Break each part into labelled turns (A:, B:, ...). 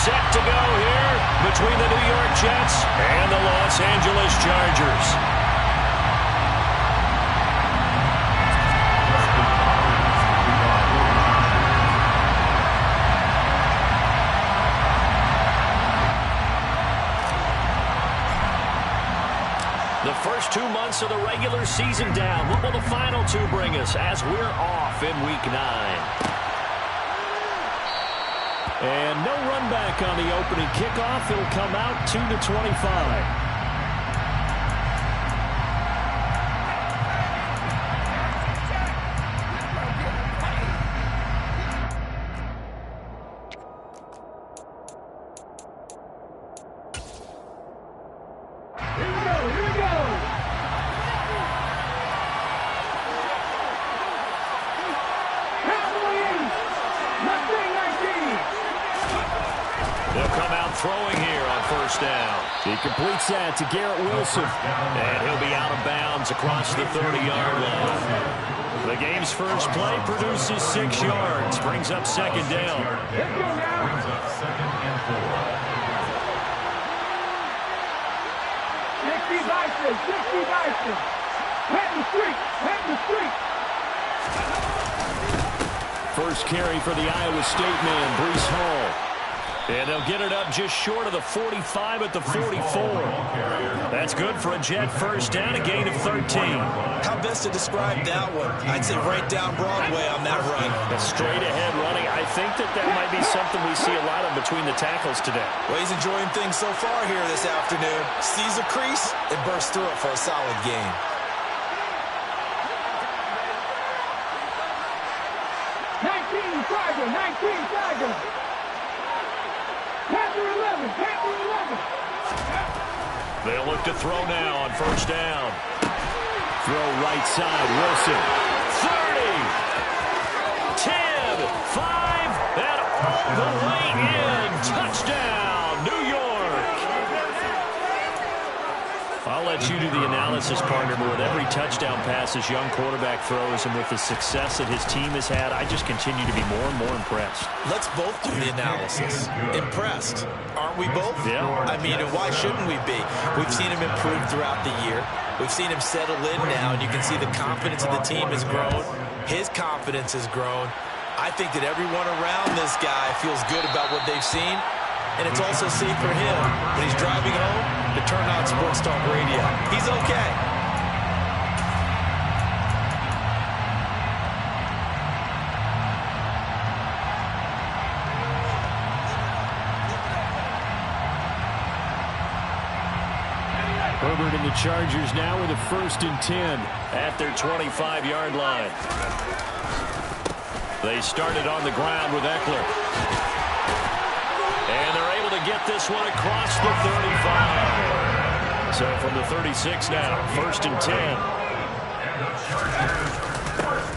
A: set to go here between the New York Jets and the Los Angeles Chargers. The first 2 months of the regular season down. What will the final 2 bring us as we're off in Week 9? And no run back on the opening kickoff. It'll come out 2-25. Throwing here on first down. He completes that to Garrett Wilson. And he'll be out of bounds across the 30-yard line. The game's first play produces 6 yards. Brings up second down.
B: Brings up second and 4. 60 Bison. Hitting the street.
A: First carry for the Iowa State man, Breece Hall. And they'll get it up just short of the 45 at the 44. That's good for a Jet first down, a gain of 13.
C: How best to describe that one? I'd say right down Broadway on that run.
A: A straight ahead running. I think that might be something we see a lot of between the tackles today.
C: Well, he's enjoying things so far here this afternoon. Sees a crease and bursts through it for a solid gain.
B: Tiger. Panther 11.
A: They'll look to throw now on first down. Throw right side, Wilson. 30, 10, 5, and all the way in. Touchdown, New York. I'll let you do the analysis, partner, but with every touchdown pass this young quarterback throws and with the success that his team has had, I just continue to be more and more impressed.
C: Let's both do the analysis. Impressed. Aren't we both?
A: Yeah.
C: I mean, why shouldn't we be? We've seen him improve throughout the year. We've seen him settle in now, and you can see the confidence of the team has grown. His confidence has grown. I think that everyone around this guy feels good about what they've seen, and it's also safe for him when he's driving home to turn on Sports Talk Radio. He's okay.
A: Herbert and the Chargers now with a 1st and 10 at their 25-yard line. They started on the ground with Eckler. And they're able to get this one across the 35. So from the 36 now, 1st and 10.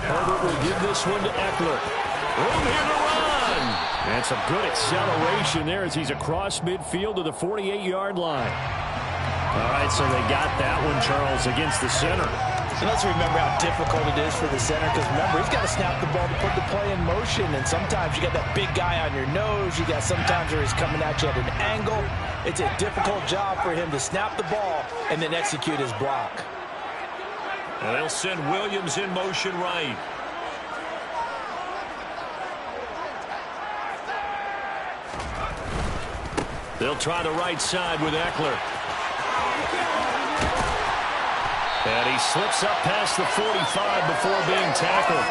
A: Herbert will give this one to Eckler. Room here to run. And some good acceleration there as he's across midfield to the 48-yard line. All right, so they got that one, Charles, against the center.
D: So let's remember how difficult it is for the center, because remember, he's got to snap the ball to put the play in motion, and sometimes you got that big guy on your nose. You got sometimes where he's coming at you at an angle. It's a difficult job for him to snap the ball and then execute his block.
A: And they'll send Williams in motion right. They'll try the right side with Eckler. And he slips up past the 45 before being tackled.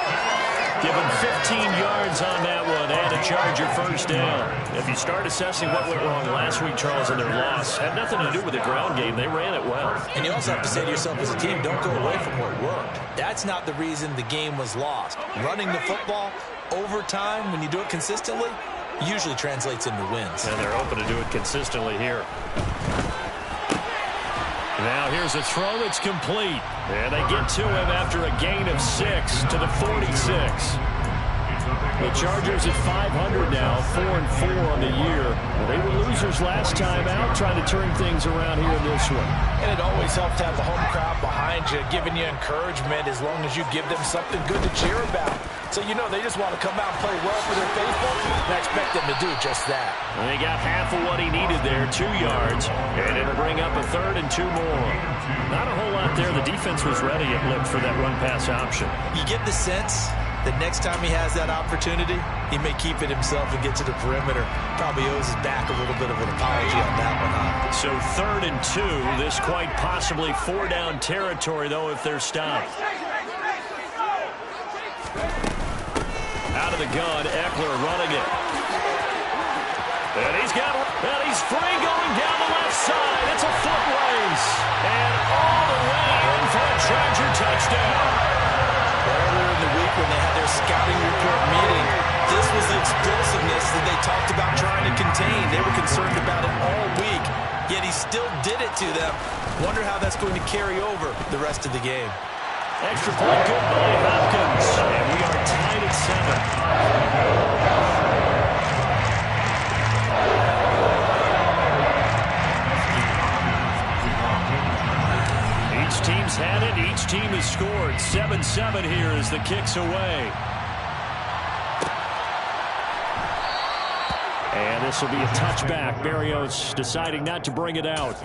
A: Give him 15 yards on that one and a Charger first down. If you start assessing what went wrong last week, Charles, in their loss, had nothing to do with the ground game. They ran it well.
C: And you also have to say to yourself as a team, don't go away from what worked. That's not the reason the game was lost. Running the football over time, when you do it consistently, usually translates into wins.
A: And they're open to do it consistently here. Now here's a throw that's complete. And they get to him after a gain of 6 to the 46. The Chargers at 500 now, 4-4 on the year. Well, they were losing losers last time out, trying to turn things around here in this one.
D: And it always helps to have the home crowd behind you, giving you encouragement as long as you give them something good to cheer about. So you know they just want to come out and play well for their faithful, and I expect them to do just that.
A: And they got half of what he needed there, 2 yards, and it'll bring up a 3rd and 2 more. Not a whole lot there. The defense was ready, it looked, for that run-pass option.
C: You get the sense that next time he has that opportunity, he may keep it himself and get to the perimeter. Probably owes his back a little bit of an apology on that one, huh?
A: So 3rd and 2. This quite possibly 4-down territory, though, if they're stopped. Out of the gun, Eckler running it. And he's free going down the left side. It's a foot race. And all the way in for a Charger touchdown.
C: Earlier in the week when they had their scouting report meeting, this was the explosiveness that they talked about trying to contain. They were concerned about it all week, yet he still did it to them. Wonder how that's going to carry over the rest of the game.
A: Extra point good by Hopkins. And we are tied at 7. Each team's had it. Each team has scored. 7-7 here as the kick's away. And this will be a touchback. Berrios deciding not to bring it out.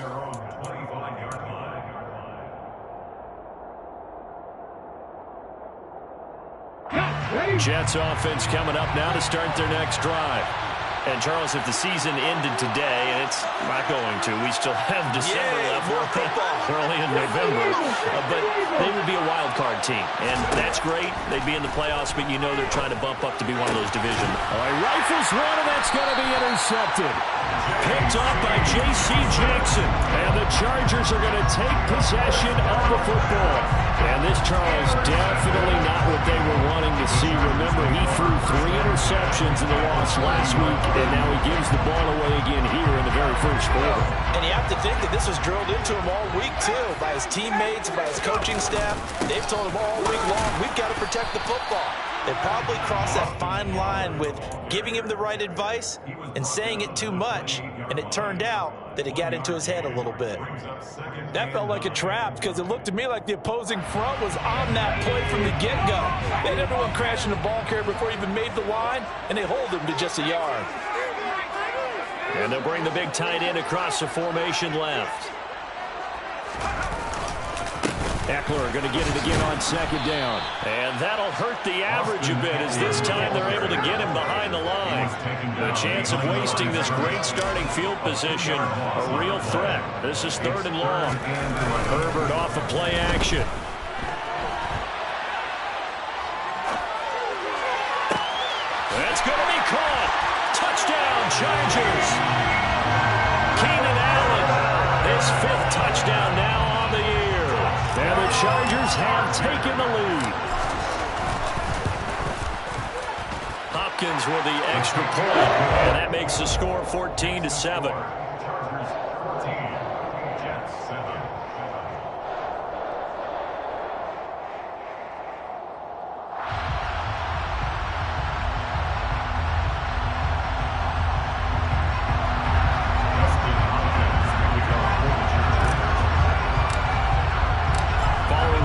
A: Jets offense coming up now to start their next drive. And, Charles, if the season ended today, and it's not going to, we still have December left. We're only in November. But they would be a wild card team. And that's great. They'd be in the playoffs, but you know they're trying to bump up to be one of those division. All right, rifles one, and that's going to be intercepted. Picked off by J.C. Jackson. And the Chargers are going to take possession of the football. And this, Charles, definitely not what they were wanting to see. Remember, he threw 3 interceptions in the loss last week, and now he gives the ball away again here in the very first quarter.
D: And you have to think that this was drilled into him all week, too, by his teammates, by his coaching staff. They've told him all week long, we've got to protect the football. They probably crossed that fine line with giving him the right advice and saying it too much, and it turned out that it got into his head a little bit.
E: That felt like a trap because it looked to me like the opposing front was on that play from the get-go. They had everyone crashing the ball carrier before he even made the line, and they hold him to just a yard.
A: And they'll bring the big tight end across the formation left. Eckler going to get it again on 2nd down. And that'll hurt the average a bit as this time they're able to get him behind the line. The chance of wasting this great starting field position, a real threat. This is 3rd and long. Herbert off of play action. That's going to be caught. Touchdown, Chargers. Keenan Allen, his 5th touchdown now on the year. And the Chargers have taken the lead. Hopkins with the extra point, and that makes the score 14-7.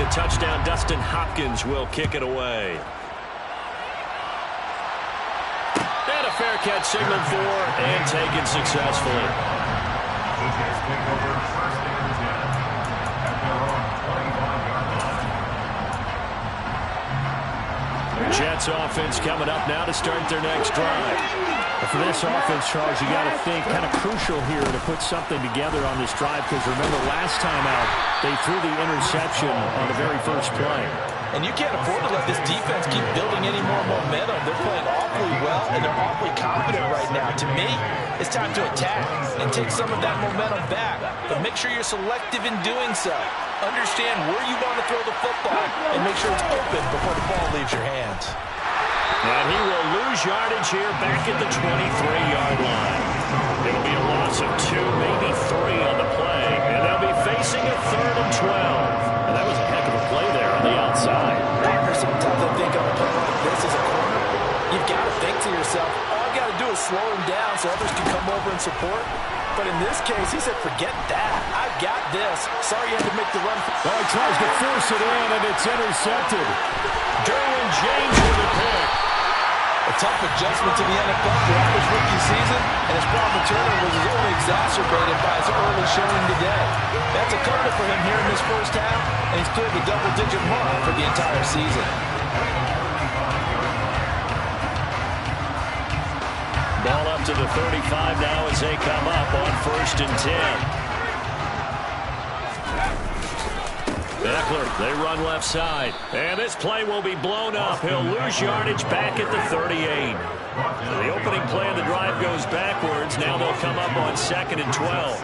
A: Touchdown, Dustin Hopkins will kick it away. And a fair catch signaled for and taken successfully. Jets offense coming up now to start their next drive.
E: For this offense, Charles, you got to think kind of crucial here to put something together on this drive because remember last time out, they threw the interception on the very first play.
D: And you can't afford to let this defense keep building any more momentum. They're playing awfully well, and they're awfully confident right now. To me, it's time to attack and take some of that momentum back. But make sure you're selective in doing so. Understand where you want to throw the football and make sure it's open before the ball leaves your hands.
A: And he will lose yardage here back at the 23-yard line. It'll be a loss of 2, maybe 3 on the play. And they'll be facing a 3rd and 12. And that was a heck of a play there on the outside.
D: Sometimes I think on a play like this as a corner, you've got to think to yourself, all I've got to do is slow him down so others can come come over and support. But in this case, he said, forget that. I've got this. Sorry you had to make the run.
A: Well, he tries to force it in, and it's intercepted. Derwin James with a pick.
D: A tough adjustment to the NFL throughout his rookie season, and his problem turnover was only exacerbated by his early showing today. That's a comfort for him here in this first half, and he's cleared the double-digit mark for the entire season.
A: Ball up to the 35 now as they come up on 1st and 10. Eckler, they run left side. And this play will be blown up. He'll lose yardage back at the 38. The opening play of the drive goes backwards. Now they'll come up on 2nd and 12.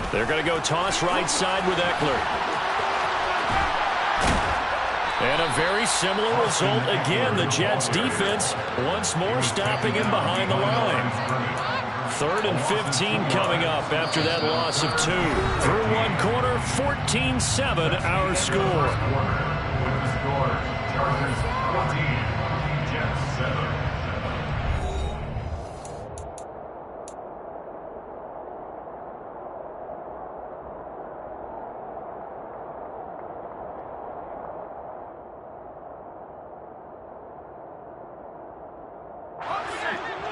A: They're going to go toss right side with Eckler. And a very similar result again. The Jets defense once more stopping him behind the line. 3rd and 15 coming up after that loss of 2. Through one quarter, 14-7 our score. Chargers 14, Jets 7.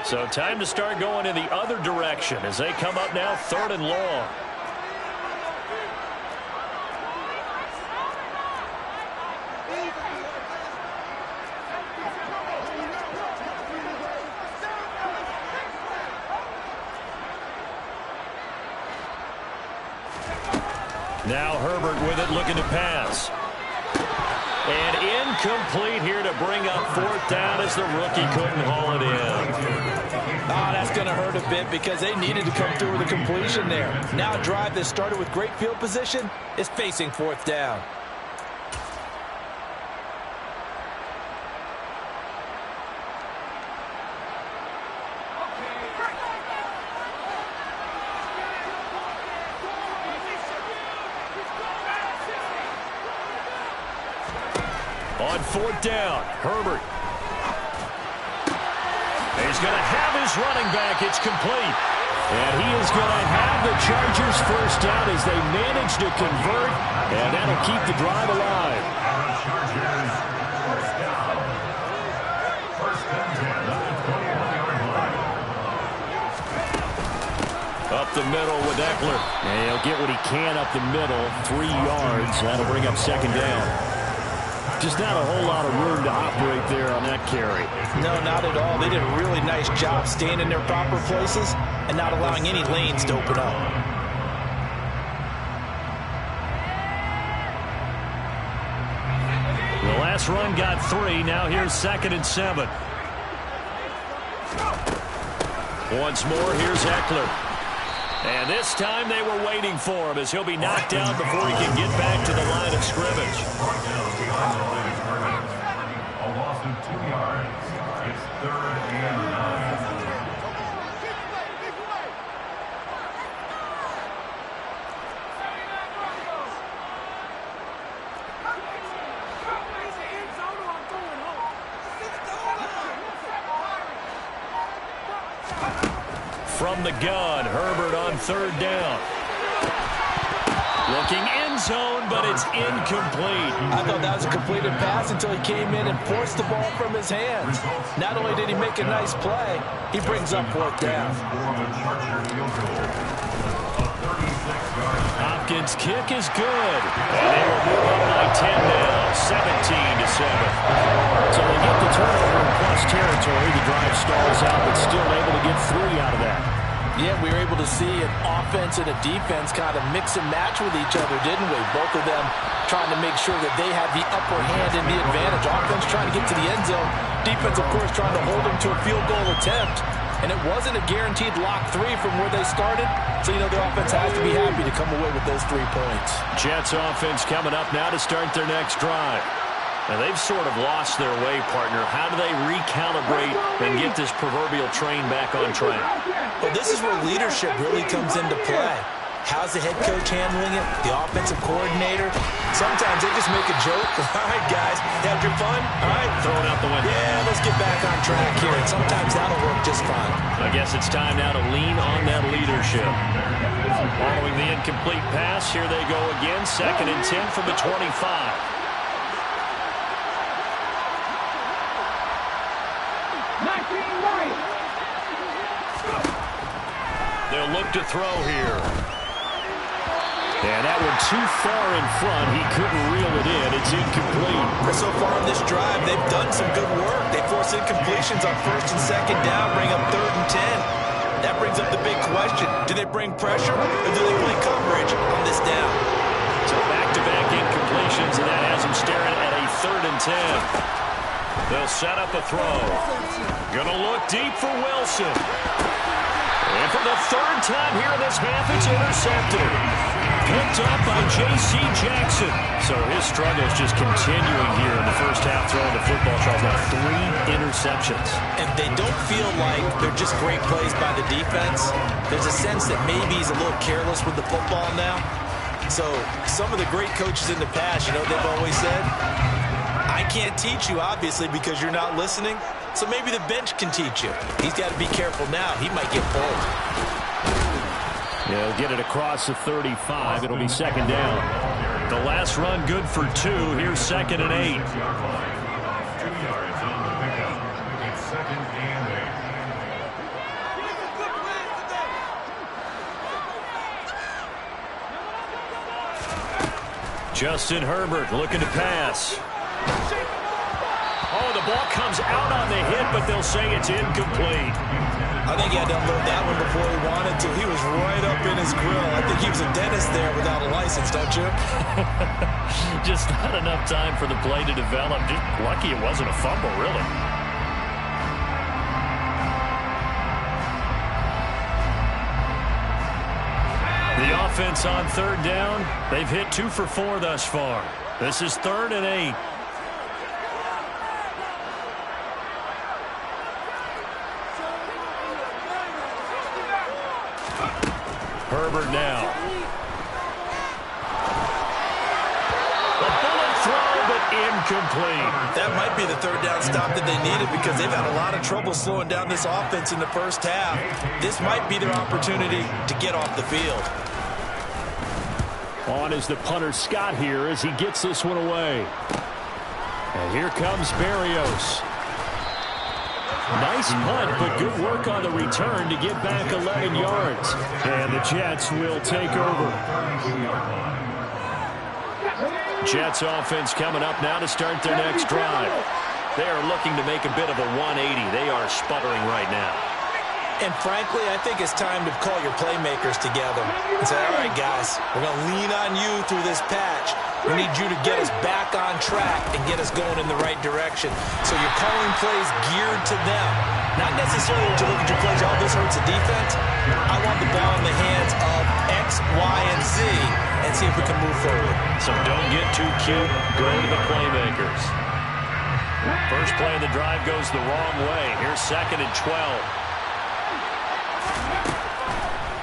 A: So time to start going in the other direction as they come up now 3rd and long. Now Herbert with it, looking to pass. And incomplete here to bring up 4th down as the rookie couldn't haul it in.
D: Oh, that's going to hurt a bit because they needed to come through with a completion there. Now a drive that started with great field position is facing 4th down.
A: On 4th down, Herbert. He's going to have his running back. It's complete. And he is going to have the Chargers first down as they manage to convert. And that'll keep the drive alive. Up the middle with Eckler. And he'll get what he can up the middle. 3 yards. That'll bring up 2nd down. Just not a whole lot of room to operate there on that carry.
D: No, not at all. They did a really nice job staying in their proper places and not allowing any lanes to open up.
A: The last run got 3. Now here's 2nd and 7. Once more, here's Eckler. And this time they were waiting for him as he'll be knocked down before he can get back to the line of scrimmage. A loss of 2 yards. It's 3rd and 9. From the gun, Herbert on 3rd down. Looking end zone, but it's incomplete.
D: I thought that was a completed pass until he came in and forced the ball from his hands. Not only did he make a nice play, he brings up 4th down.
A: Hopkins' kick is good. And they will move up by 10 now, 17-7. So they get the turnover in plus territory. The drive stalls out, but still able to get 3 out of that.
D: Yeah, we were able to see an offense and a defense kind of mix and match with each other, didn't we? Both of them trying to make sure that they had the upper hand and the advantage. Offense trying to get to the end zone. Defense, of course, trying to hold them to a field goal attempt. And it wasn't a guaranteed lock 3 from where they started. So, you know, their offense has to be happy to come away with those 3 points.
A: Jets offense coming up now to start their next drive. And they've sort of lost their way, partner. How do they recalibrate and get this proverbial train back on track?
C: Well, this is where leadership really comes into play. How's the head coach handling it? The offensive coordinator? Sometimes they just make a joke. All right, guys, had your fun? All right.
A: Throw it out the window.
C: Yeah, let's get back on track here. And sometimes that'll work just fine.
A: I guess it's time now to lean on that leadership. Following the incomplete pass, here they go again. 2nd and 10 from the 25. They'll look to throw here. And that one too far in front. He couldn't reel it in. It's incomplete.
C: So far on this drive, they've done some good work. They force incompletions on 1st and 2nd down, bring up 3rd and 10. That brings up the big question. Do they bring pressure or do they play coverage on this down?
A: So back-to-back incompletions, and that has them staring at a 3rd and 10. They'll set up a throw. Gonna look deep for Wilson. And for the 3rd time here in this half, it's intercepted. Picked up by J.C. Jackson. So his struggles just continuing here in the first half throwing the football. Charles, now 3 interceptions.
C: And they don't feel like they're just great plays by the defense. There's a sense that maybe he's a little careless with the football now. So some of the great coaches in the past, you know, they've always said, I can't teach you, obviously, because you're not listening. So maybe the bench can teach you. He's got to be careful now. He might get pulled.
A: He'll get it across the 35. It'll be 2nd down. The last run good for 2. Here's 2nd and 8.
B: 2 yards on the pickup. It's 2nd and
A: 8. Justin Herbert looking to pass. Oh, the ball comes out on the hit, but they'll say it's incomplete.
C: I think he had to unload that one before he wanted to. He was right up in his grill. I think he was a dentist there without a license, don't you?
A: Just not enough time for the play to develop. Just lucky it wasn't a fumble, really. The offense on 3rd down. They've hit 2 for 4 thus far. This is 3rd and 8. Herbert now. A bullet throw, but incomplete.
C: That might be the 3rd down stop that they needed because they've had a lot of trouble slowing down this offense in the first half. This might be their opportunity to get off the field.
A: On is the punter Scott here as he gets this one away. And here comes Berrios. Nice punt, but good work on the return to get back 11 yards. And the Jets will take over. Jets offense coming up now to start their next drive. They are looking to make a bit of a 180. They are sputtering right now.
C: And frankly, I think it's time to call your playmakers together and say, all right, guys, we're going to lean on you through this patch. We need you to get us back on track and get us going in the right direction. So you're calling plays geared to them. Not necessarily when you look at your plays, oh, this hurts the defense. I want the ball in the hands of X, Y, and Z and see if we can move forward.
A: So don't get too cute. Go to the playmakers. First play of the drive goes the wrong way. Here's 2nd and 12.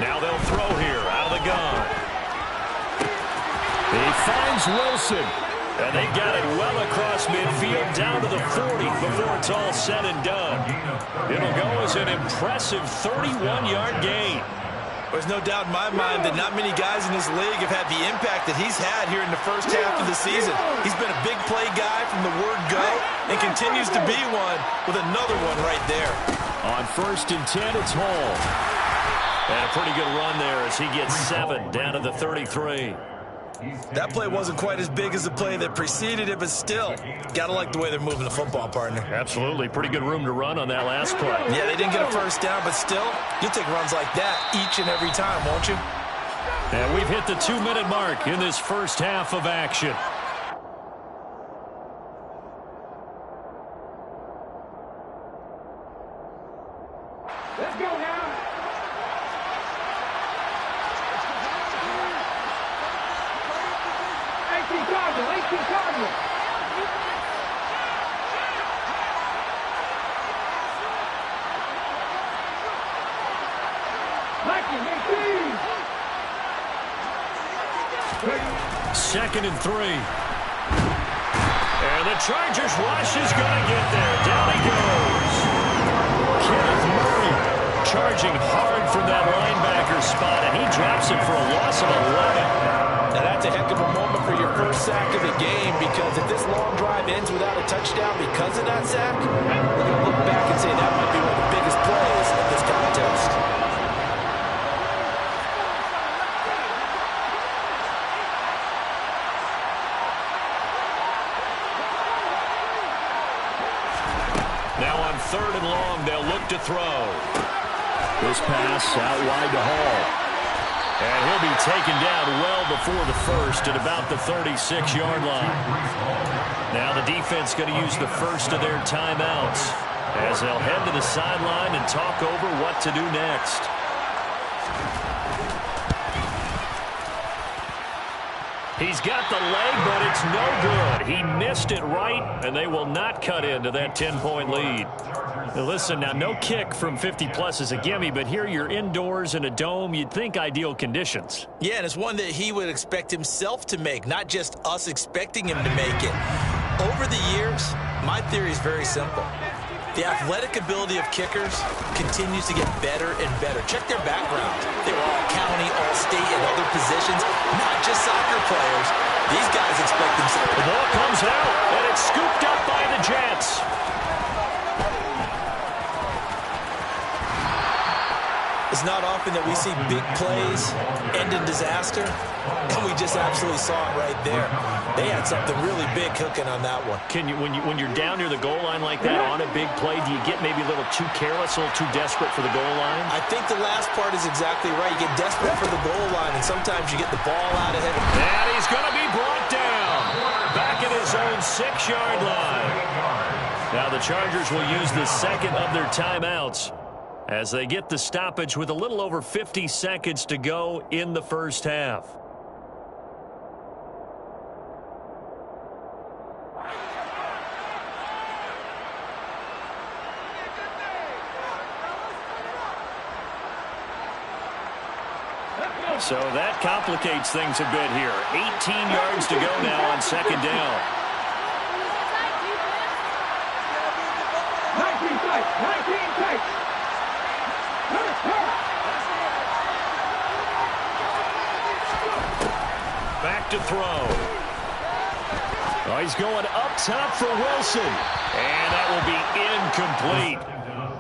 A: Now they'll throw here out of the gun. He finds Wilson. And they got it well across midfield down to the 40 before it's all said and done. It'll go as an impressive 31-yard gain.
C: There's no doubt in my mind that not many guys in this league have had the impact that he's had here in the first half of the season. He's been a big play guy from the word go and continues to be one with another one right there.
A: On 1st and 10, it's Hall. And a pretty good run there as he gets 7 down to the 33.
C: That play wasn't quite as big as the play that preceded it, but still, got to like the way they're moving the football, partner.
A: Absolutely. Pretty good room to run on that last play.
C: Yeah, they didn't get a first down, but still, you'll take runs like that each and every time, won't you?
A: And we've hit the 2-minute mark in this first half of action.
B: Let's go now.
A: 2nd and 3. And the Chargers rush is going to get there. Down he goes. Kenneth Murray charging hard from that linebacker spot, and he drops it for a loss of 11.
D: Now that's a heck of a moment for your first sack of the game, because if this long drive ends without a touchdown because of that sack, we're going to look back and say that might be one of the biggest plays of this contest.
A: Now on 3rd and long, they'll look to throw. This pass out wide to Hall. And he'll be taken down well before the first at about the 36-yard line. Now the defense going to use the first of their timeouts as they'll head to the sideline and talk over what to do next. He's got the leg, but it's no good. He missed it right, and they will not cut into that 10-point lead. Now listen, now no kick from 50-plus is a gimme, but here you're indoors in a dome. You'd think ideal conditions.
C: Yeah, and it's one that he would expect himself to make, not just us expecting him to make it. Over the years, my theory is very simple. The athletic ability of kickers continues to get better and better. Check their background. They were all county, all state, and other positions, not just soccer players. These guys expect themselves.
A: The ball comes out, and it's scooped up by the Jets.
C: It's not often that we see big plays end in disaster, and we just absolutely saw it right there. They had something really big cooking on that one.
A: Can you, when you're down near the goal line like that on a big play, do you get maybe a little too careless, a little too desperate for the goal line?
C: I think the last part is exactly right. You get desperate for the goal line, and sometimes you get the ball out ahead.
A: And he's going to be brought down back at his own 6-yard line. Now the Chargers will use the second of their timeouts as they get the stoppage with a little over 50 seconds to go in the first half. So that complicates things a bit here. 18 yards to go now on 2nd down.
F: 19 takes.
A: Back to throw. Oh, he's going up top for Wilson. And that will be incomplete.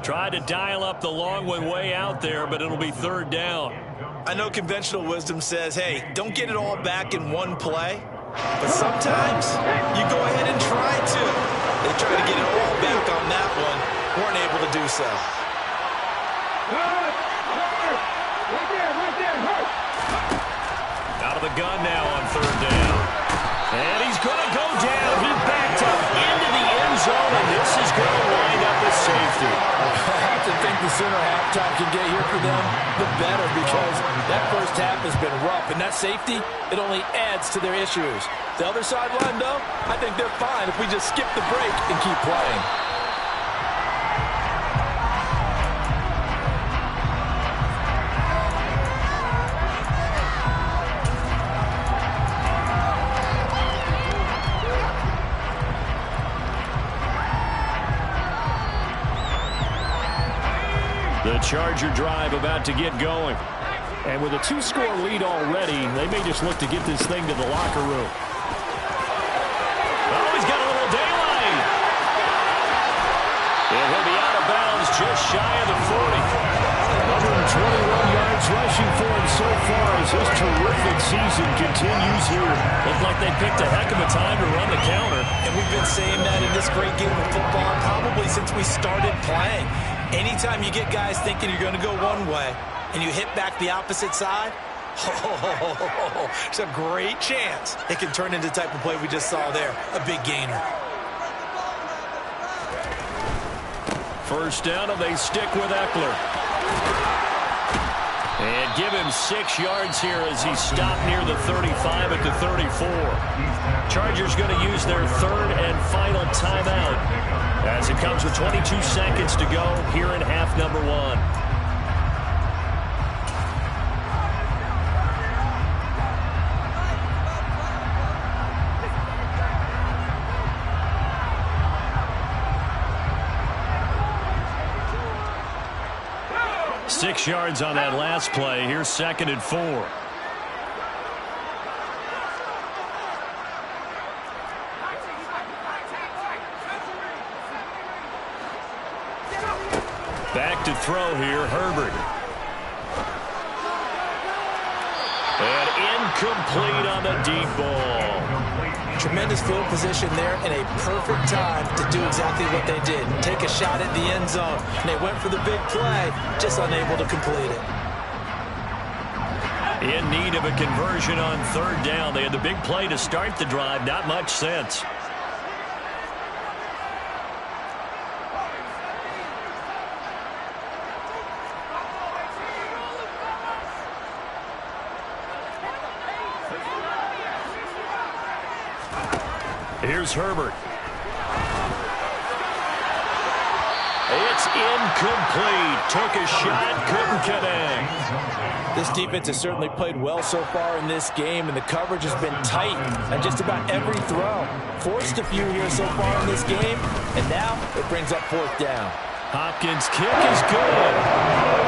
A: Tried to dial up the long one way out there, but it'll be 3rd down.
C: I know conventional wisdom says, hey, don't get it all back in one play. But sometimes you go ahead and try to. They tried to get it all back on that one. Weren't able to do so.
A: Out of the gun now on 3rd down. And he's going to go down. He backed up into the end zone, and this is going to wind up with safety.
D: I have to think the sooner halftime can get here for them, the better, because that first half has been rough, and that safety, it only adds to their issues. The other sideline, though, I think they're fine if we just skip the break and keep playing.
A: The Charger drive about to get going. And with a 2-score lead already, they may just look to get this thing to the locker room. Oh, he's got a little daylight. And he'll be out of bounds just shy of the 40. 121 yards rushing for him so far as this terrific season continues here. Looks like they picked a heck of a time to run the counter.
C: And we've been saying that in this great game of football probably since we started playing. Anytime you get guys thinking you're going to go one way and you hit back the opposite side, it's a great chance it can turn into the type of play we just saw there, a big gainer.
A: First down, and they stick with Eckler. And give him 6 yards here as he stopped near the 35 at the 34. Chargers going to use their 3rd and final timeout as it comes with 22 seconds to go here in half number 1. 6 yards on that last play. Here's 2nd and 4. Back to throw here, Herbert. And incomplete on the deep ball.
D: Tremendous field position there and a perfect time to do exactly what they did. Take a shot at the end zone. And they went for the big play, just unable to complete it.
A: In need of a conversion on 3rd down. They had the big play to start the drive. Not much sense. Here's Herbert. It's incomplete. Took a shot, couldn't connect.
D: This defense has certainly played well so far in this game, and the coverage has been tight on just about every throw. Forced a few here so far in this game, and now it brings up 4th down.
A: Hopkins' kick is good.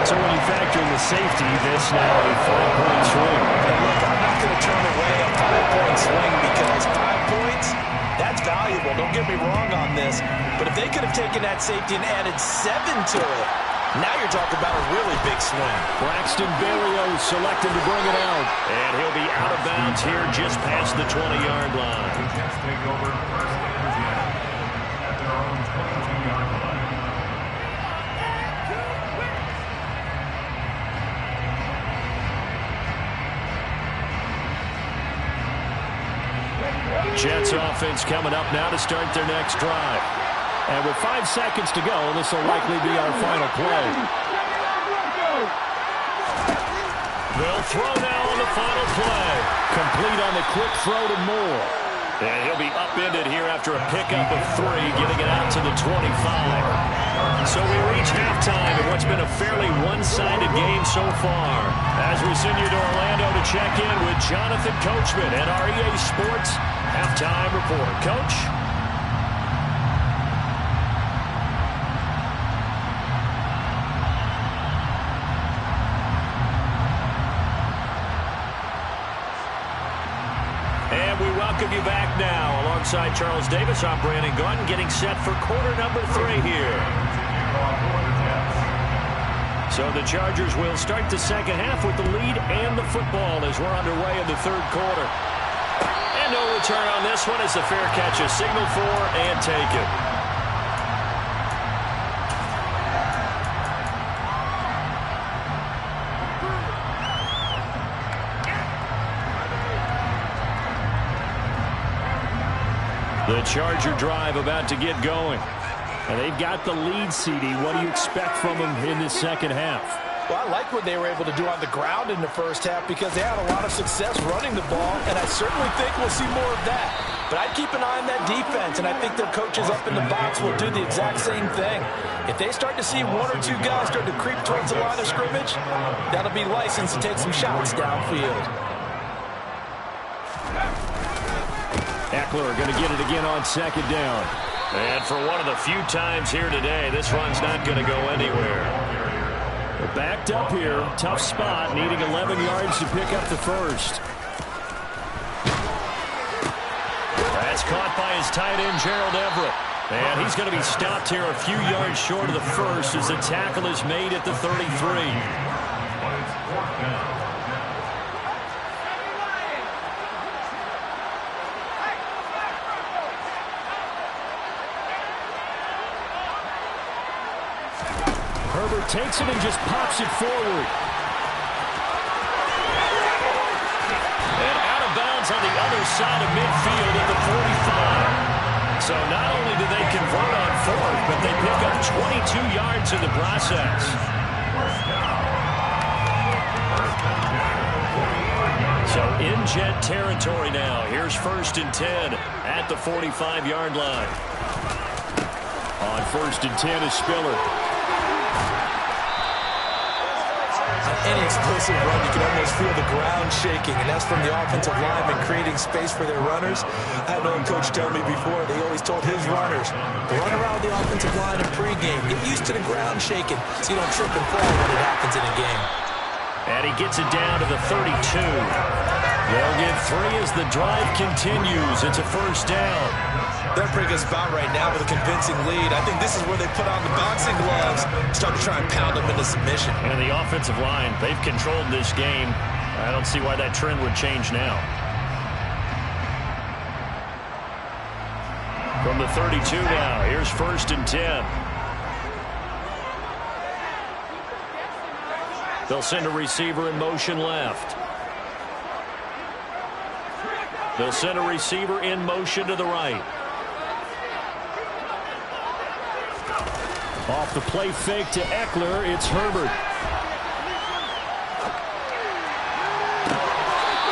A: So when you factor in the safety, this now a 5-point swing.
D: And look, I'm not going to turn away a 5-point swing because 5 points, that's valuable. Don't get me wrong on this. But if they could have taken that safety and added 7 to it, now you're talking about a really big swing.
A: Braxton Berrios selected to bring it out. And he'll be out of bounds here just past the 20-yard line.
B: Jets take over 1st and 10 at their own 22-yard line.
A: Jets offense coming up now to start their next drive. And with 5 seconds to go, this will likely be our final play. They'll throw now on the final play. Complete on the quick throw to Moore. And he'll be upended here after a pickup of 3, getting it out to the 25. So we reach halftime in what's been a fairly one-sided game so far. As we send you to Orlando to check in with Jonathan Coachman at our EA Sports Halftime Report. Coach? And we welcome you back now. Alongside Charles Davis, I'm Brandon Gaudin, getting set for quarter number 3 here. So the Chargers will start the second half with the lead and the football as we're underway in the 3rd quarter. And no return on this one as the fair catch is signaled for and taken. The Charger drive about to get going. And they've got the lead, CD. What do you expect from them in this second half?
D: Well, I like what they were able to do on the ground in the first half because they had a lot of success running the ball, and I certainly think we'll see more of that. But I'd keep an eye on that defense, and I think their coaches up in the box will do the exact same thing. If they start to see 1 or 2 guys start to creep towards the line of scrimmage, that'll be licensed to take some shots downfield.
A: Eckler going to get it again on 2nd down. And for one of the few times here today, this run's not going to go anywhere. They're backed up here. Tough spot, needing 11 yards to pick up the first. That's caught by his tight end, Gerald Everett. And he's going to be stopped here a few yards short of the first as the tackle is made at the 33. Herbert takes it and just pops it forward. And out of bounds on the other side of midfield at the 45. So not only do they convert on 4th, but they pick up 22 yards in the process. So in Jet territory now. Here's 1st and 10 at the 45-yard line. On 1st and 10 is Spiller.
C: On any explosive run, you can almost feel the ground shaking, and that's from the offensive linemen creating space for their runners. I had an old coach tell me before, they always told his runners, run around the offensive line in pregame. Get used to the ground shaking so you don't trip and fall when it happens in a game.
A: And he gets it down to the 32. They'll get 3 as the drive continues. It's a first down.
C: They're pretty good spot right now with a convincing lead. I think this is where they put on the boxing gloves, start to try and pound them into submission.
A: And the offensive line, they've controlled this game. I don't see why that trend would change now. From the 32 now, here's 1st and 10. They'll send a receiver in motion left. They'll send a receiver in motion to the right. Off the play fake to Eckler, it's Herbert.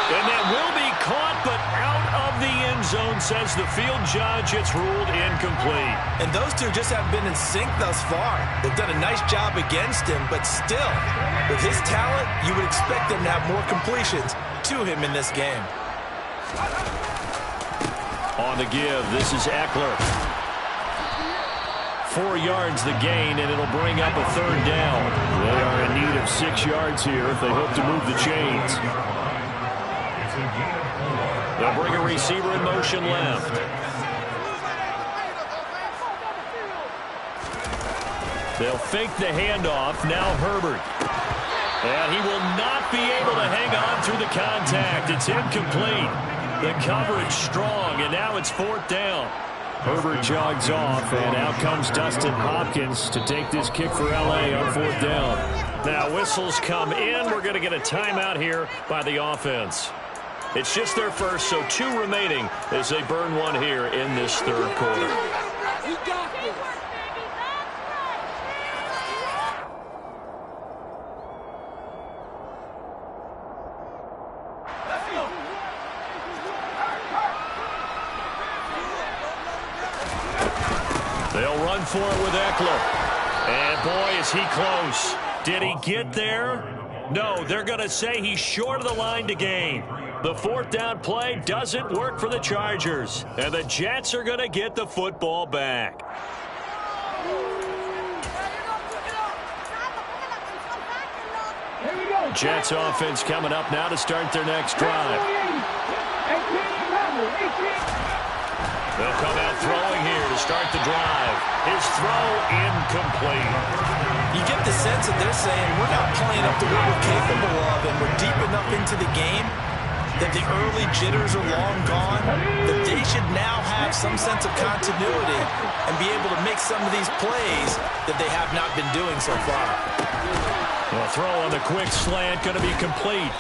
A: And that will be caught, but out of the end zone, says the field judge. It's ruled incomplete.
C: And those two just haven't been in sync thus far. They've done a nice job against him, but still, with his talent, you would expect them to have more completions to him in this game.
A: On the give, this is Eckler. 4 yards the gain, and it'll bring up a 3rd down. They are in need of 6 yards here if they hope to move the chains. They'll bring a receiver in motion left. They'll fake the handoff. Now Herbert. And he will not be able to hang on through the contact. It's incomplete. The coverage strong, and now it's 4th down. Herbert jogs off, and out comes Dustin Hopkins to take this kick for L.A. on 4th down. Now whistles come in. We're going to get a timeout here by the offense. It's just their first, so 2 remaining as they burn one here in this 3rd quarter. They'll run for it with Eckler. And boy, is he close. Did he get there? No, they're going to say he's short of the line to gain. The 4th down play doesn't work for the Chargers. And the Jets are going to get the football back. Jets offense coming up now to start their next drive. They'll come out throwing here to start the drive. His throw incomplete.
C: You get the sense that they're saying we're not playing up to what we're capable of, and we're deep enough into the game that the early jitters are long gone, that they should now have some sense of continuity and be able to make some of these plays that they have not been doing so far.
A: The throw on the quick slant going to be complete.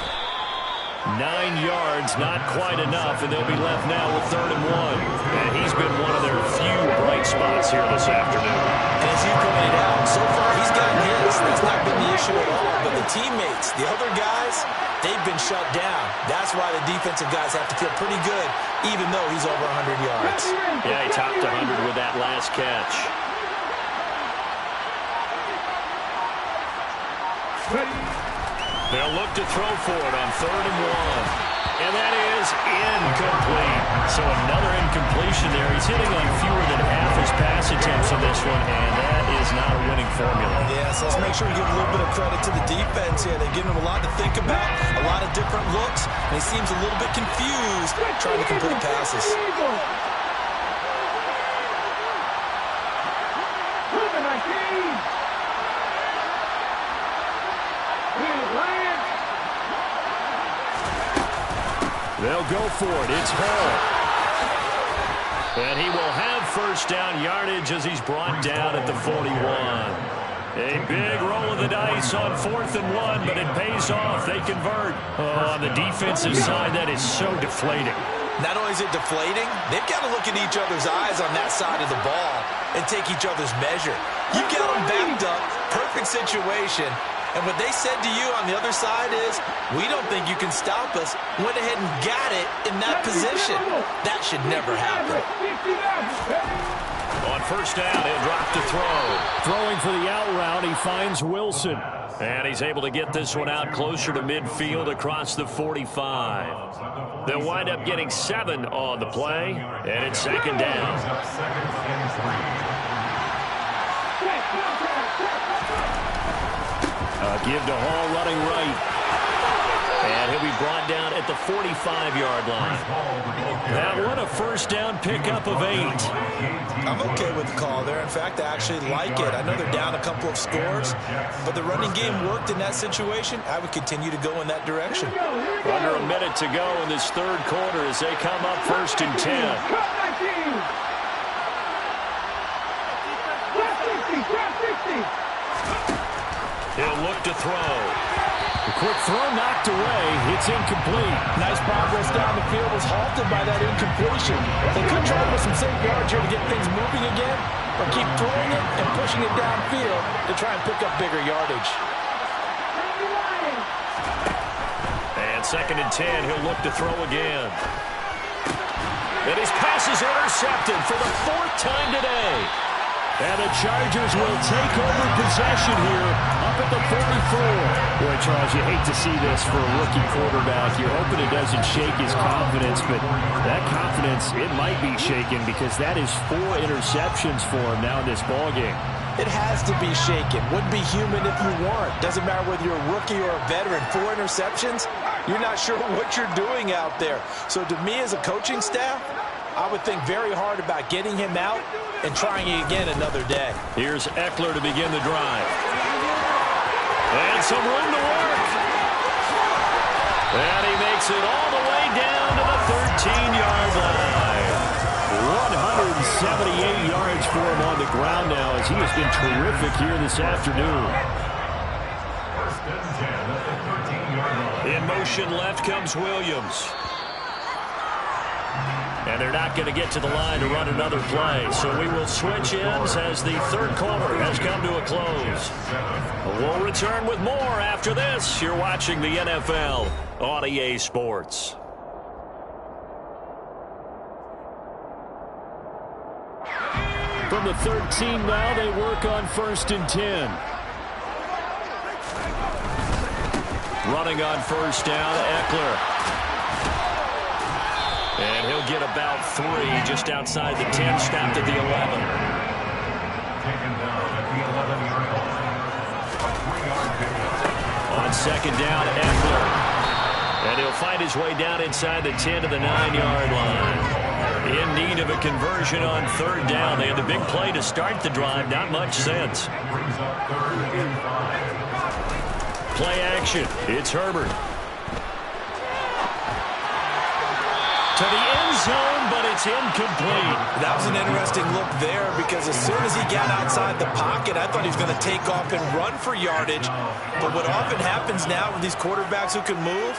A: 9 yards, not quite enough, and they'll be left now with 3rd and 1. And he's been one of their few bright spots here this afternoon.
C: And as you pointed out, so far he's gotten his. That's not been the issue at all. But the teammates, the other guys, they've been shut down. That's why the defensive guys have to feel pretty good, even though he's over 100 yards.
A: Yeah, he topped 100 with that last catch. They'll look to throw for it on 3rd and 1. And that is incomplete. So another incompletion there. He's hitting on fewer than half his pass attempts in this one, and that is not a winning formula.
C: Yeah, so let's make sure we give a little bit of credit to the defense here. They've given him a lot to think about, a lot of different looks, and he seems a little bit confused trying to complete passes.
A: They'll go for it. It's Hall. And he will have 1st down yardage as he's brought down at the 41. A big roll of the dice on 4th and 1, but it pays off. They convert. Oh, on the defensive side, that is so deflating.
C: Not only is it deflating, they've got to look in each other's eyes on that side of the ball and take each other's measure. You've got them backed up, perfect situation. And what they said to you on the other side is, we don't think you can stop us. Went ahead and got it in that position. That should never happen.
A: On 1st down, he'll drop to throw. Throwing for the out route, he finds Wilson. And he's able to get this one out closer to midfield across the 45. They'll wind up getting 7 on the play, and it's second down. Give to Hall running right. And he'll be brought down at the 45-yard line. That one a first down pickup of 8.
C: I'm okay with the call there. In fact, I actually like it. I know they're down a couple of scores, but the running game worked in that situation. I would continue to go in that direction.
A: Under a minute to go in this third quarter as they come up first and 10. He'll look to throw. The quick throw knocked away. It's incomplete.
E: Nice progress down the field was halted by that incompletion. They could try with some safe yards here to get things moving again, or keep throwing it and pushing it downfield to try and pick up bigger yardage.
A: And second and 10, he'll look to throw again. And his pass is intercepted for the 4th time today. And the Chargers will take over possession here up at the 44. Boy, Charles, you hate to see this for a rookie quarterback. You're hoping it doesn't shake his confidence, but that confidence, it might be shaken because that is 4 interceptions for him now in this ballgame.
E: It has to be shaken. Wouldn't be human if you weren't. Doesn't matter whether you're a rookie or a veteran. 4 interceptions, you're not sure what you're doing out there. So to me as a coaching staff, I would think very hard about getting him out and trying it again another day.
A: Here's Eckler to begin the drive. And some room to work. And he makes it all the way down to the 13-yard line. 178 yards for him on the ground now as he has been terrific here this afternoon. In motion left comes Williams. And they're not going to get to the line to run another play. So we will switch ends as the third quarter has come to a close. We'll return with more after this. You're watching the NFL on EA Sports. From the 13 now, they work on 1st and 10. Running on first down, Eckler. And he'll get about 3 just outside the 10, stopped at the 11. On second down, Eckler. And he'll find his way down inside the 10 to the 9-yard line. In need of a conversion on third down. They had the big play to start the drive. Not much sense. Play action. It's Herbert. To the end zone, but it's incomplete.
C: That was an interesting look there because as soon as he got outside the pocket, I thought he was going to take off and run for yardage. But what often happens now with these quarterbacks who can move,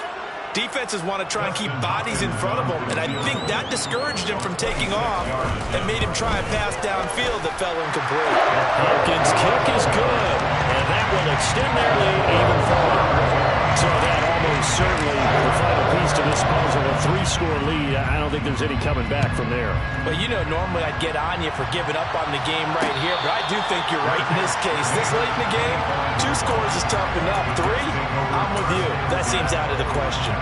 C: defenses want to try and keep bodies in front of them, and I think that discouraged him from taking off and made him try a pass downfield that fell incomplete.
A: Hopkins' kick is good, and that will extend their lead even further. So that almost certainly the final piece to this puzzle, a 3-score lead. I don't think there's any coming back from there.
E: Well, you know, normally I'd get on you for giving up on the game right here, but I do think you're right in this case. This late in the game, 2 scores is tough enough. 3, I'm with you. That seems out of the question.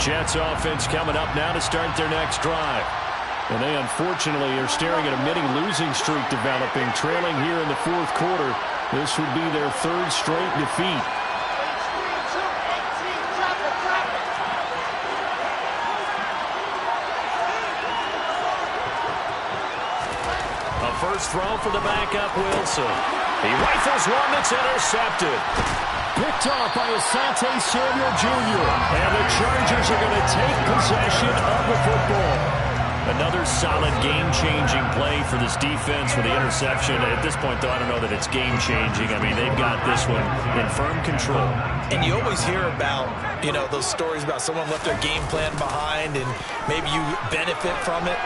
A: Jets offense coming up now to start their next drive. And they unfortunately are staring at a mini losing streak developing, trailing here in the 4th quarter. This would be their 3rd straight defeat. A first throw for the backup Wilson. He rifles one that's intercepted. Picked off by Asante Samuel Jr. And the Chargers are going to take possession of the football. Another solid game-changing play for this defense with the interception. At this point, though, I don't know that it's game-changing. I mean, they've got this one in firm control.
C: And you always hear about, you know, those stories about someone left their game plan behind and maybe you benefit from it.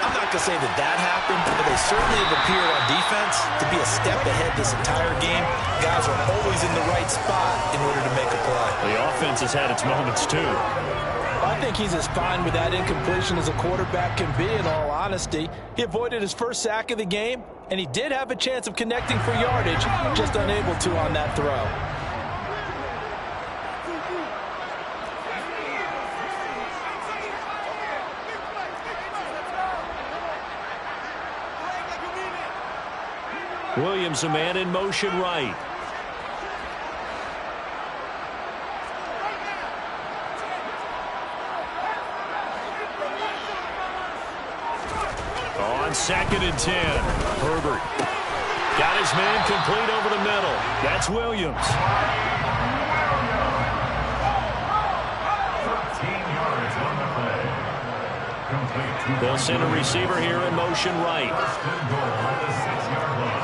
C: I'm not going to say that that happened, but they certainly have appeared on defense to be a step ahead this entire game. Guys are always in the right spot in order to make a play.
A: The offense has had its moments, too.
D: I think he's as fine with that incompletion as a quarterback can be, in all honesty. He avoided his first sack of the game, and he did have a chance of connecting for yardage, just unable to on that throw.
A: Williams, a man in motion right. On 2nd and 10, Herbert got his man complete over the middle. That's Williams.
B: 13 yards on the play. Complete.
A: They'll send a receiver here in motion right.
B: First and goal at the 6-yard line.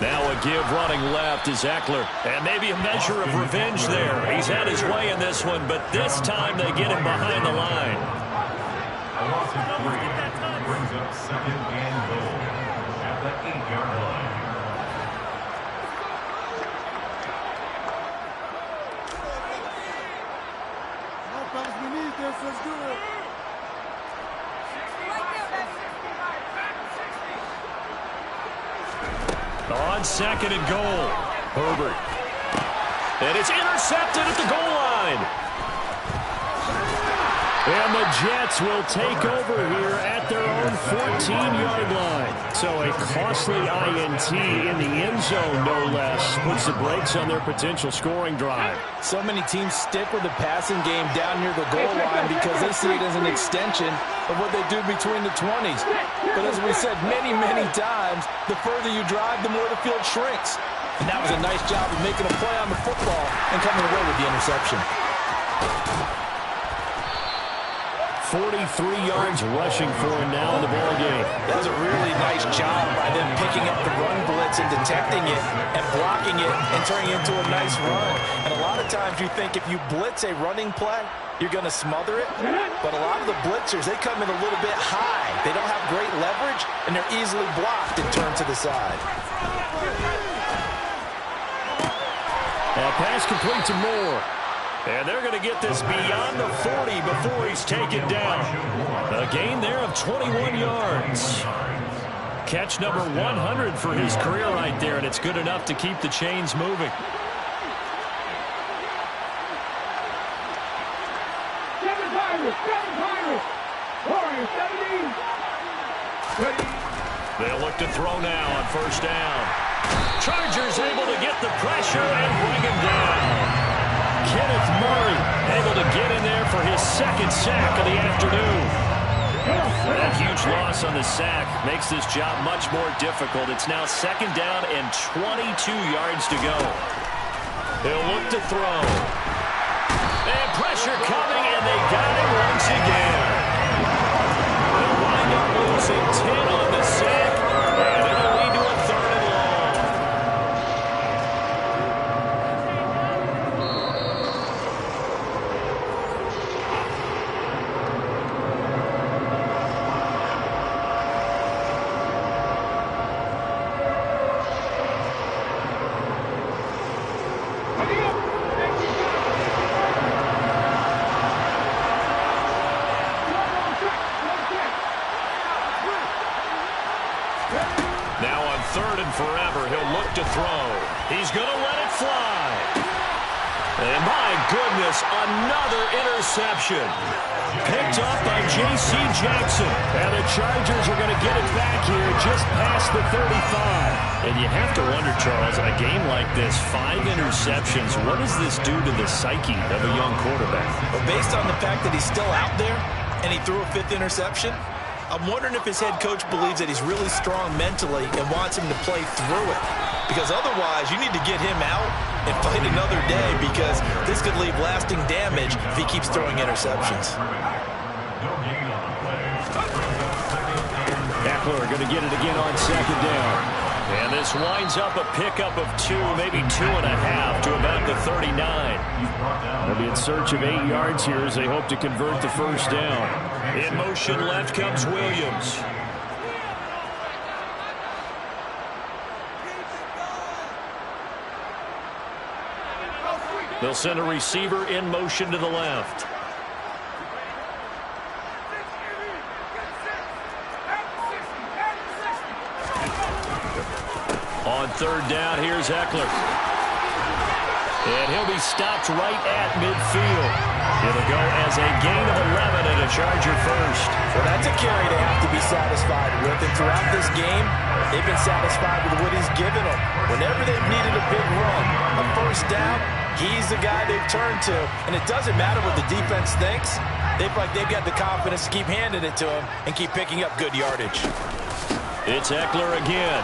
A: Now a give running left is Eckler. And maybe a measure of revenge there. He's had his way in this one, but this time they get him behind the line.
B: A loss of 3 brings up 2nd and goal at the 8-yard line.
F: We need this. Let's do it.
A: On 2nd and goal, Herbert. And it's intercepted at the goal line. And the Jets will take over here at their own 14-yard line. So a costly INT in the end zone, no less, puts the brakes on their potential scoring drive.
D: So many teams stick with the passing game down near the goal line because they see it as an extension of what they do between the 20s. But as we said many, many times, the further you drive, the more the field shrinks. And that was a nice job of making a play on the football and coming away with the interception.
A: 43 yards rushing for him now in the ball game.
C: That was a really nice job by them picking up the run blitz and detecting it and blocking it and turning it into a nice run. And a lot of times you think if you blitz a running play, you're going to smother it. But a lot of the blitzers, they come in a little bit high. They don't have great leverage, and they're easily blocked and turned to the side.
A: That pass complete to Moore. And they're going to get this beyond the 40 before he's taken down. A gain there of 21 yards. Catch number 100 for his career right there, and it's good enough to keep the chains moving. They'll look to throw now on 1st down. Chargers able to get the pressure and bring him down. Kenneth Murray able to get in there for his 2nd sack of the afternoon. That huge loss on the sack makes this job much more difficult. It's now 2nd down and 22 yards to go. He'll look to throw. And pressure coming, and they got him once again. They'll wind up losing 10 on the sack, and it'll lead to a 3rd and long. Now on 3rd and forever, he'll look to throw. He's going to let it fly. And my goodness, another interception. Picked up by J.C. Jackson. And the Chargers are going to get it back here just past the 35. And you have to wonder, Charles, in a game like this, 5 interceptions, what does this do to the psyche of a young quarterback?
C: But based on the fact that he's still out there and he threw a 5th interception, I'm wondering if his head coach believes that he's really strong mentally and wants him to play through it. Because otherwise, you need to get him out and fight another day, because this could leave lasting damage if he keeps throwing interceptions.
A: Eckler going to get it again on 2nd down. And this winds up a pickup of 2, maybe 2.5 to about the 39.
G: They'll be in search of 8 yards here as they hope to convert the first down.
A: In motion left comes Williams. They'll send a receiver in motion to the left. On third down, here's Eckler. And he'll be stopped right at midfield. It'll go as a gain of 11 and a Charger first.
D: Well, that's a carry they have to be satisfied with. And throughout this game, they've been satisfied with what he's given them. Whenever they've needed a big run, a first down, he's the guy they've turned to. And it doesn't matter what the defense thinks. They've got the confidence to keep handing it to him and keep picking up good yardage.
A: It's Eckler again.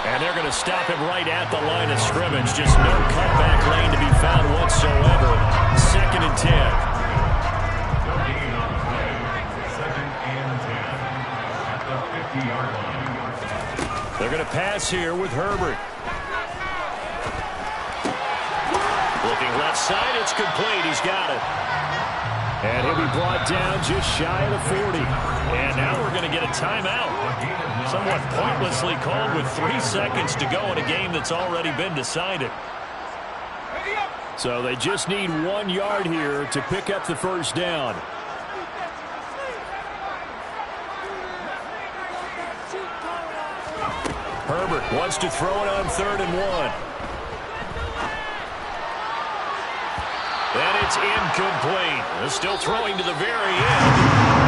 A: And they're going to stop him right at the line of scrimmage. Just no cutback lane to be found whatsoever. 2nd and 10.
B: Second and 10 at the 50-yard line.
A: They're going to pass here with Herbert. Looking left side, it's complete. He's got it.
G: And he'll be brought down just shy of the 40.
A: And now we're going to get a timeout. Somewhat pointlessly called with 3 seconds to go in a game that's already been decided.
G: So they just need 1 yard here to pick up the first down.
A: Herbert wants to throw it on 3rd and 1. And it's incomplete. They're still throwing to the very end.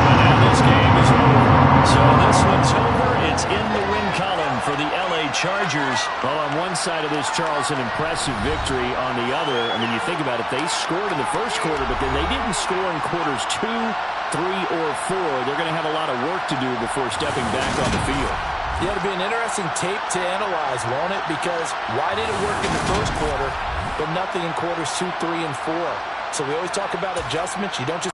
A: And now this game is over. So this one's over. It's in the win column for the L.A. Chargers.
G: Well, on one side of this, Charles, an impressive victory. On the other, I mean, you think about it, they scored in the first quarter, but then they didn't score in quarters 2, 3, or 4. They're going to have a lot of work to do before stepping back on the field.
D: Yeah, it'll be an interesting tape to analyze, won't it? Because why did it work in the first quarter, but nothing in quarters 2, 3, and 4? So we always talk about adjustments. You don't just